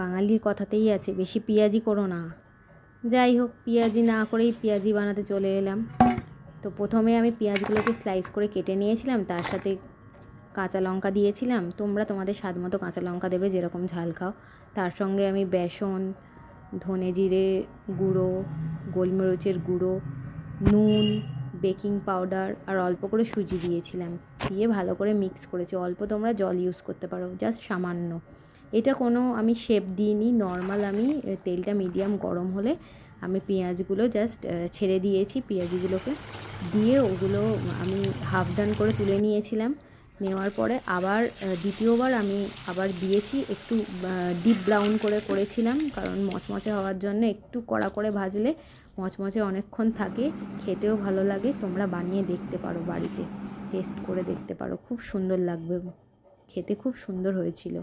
বাঙালির কথাতেই আছে, বেশি পেঁয়াজি করো না। যাই হোক, পেঁয়াজি না করেই পেঁয়াজি বানাতে চলে এলাম। তো প্রথমে আমি পেঁয়াজগুলোকে স্লাইস করে কেটে নিয়েছিলাম, তার সাথে কাঁচা লঙ্কা দিয়েছিলাম। তোমরা তোমাদের স্বাদ মতো কাঁচা লঙ্কা দেবে, যেরকম ঝাল খাও। তার সঙ্গে আমি বেসন, ধনে জিরে গুঁড়ো, গোলমরিচের গুঁড়ো, নুন, বেকিং পাউডার আর অল্প করে সুজি দিয়েছিলাম। দিয়ে ভালো করে মিক্স করেছি। অল্প তোমরা জল ইউজ করতে পারো, জাস্ট সামান্য। এটা কোনো আমি শেপ দিইনি, নর্মাল আমি তেলটা মিডিয়াম গরম হলে আমি পেঁয়াজগুলো জাস্ট ছেড়ে দিয়েছি। পেঁয়াজগুলোকে দিয়ে ওগুলো আমি হাফ ডান করে তুলে নিয়েছিলাম। নেওয়ার পরে আবার দ্বিতীয়বার আমি আবার দিয়েছি, একটু ডিপ ব্রাউন করে করেছিলাম, কারণ মচমচে হওয়ার জন্য। একটু কড়া করে ভাজলে মচমচে অনেকক্ষণ থাকে, খেতেও ভালো লাগে। তোমরা বানিয়ে দেখতে পারো, বাড়িতে টেস্ট করে দেখতে পারো, খুব সুন্দর লাগবে, খেতে খুব সুন্দর হয়েছিল।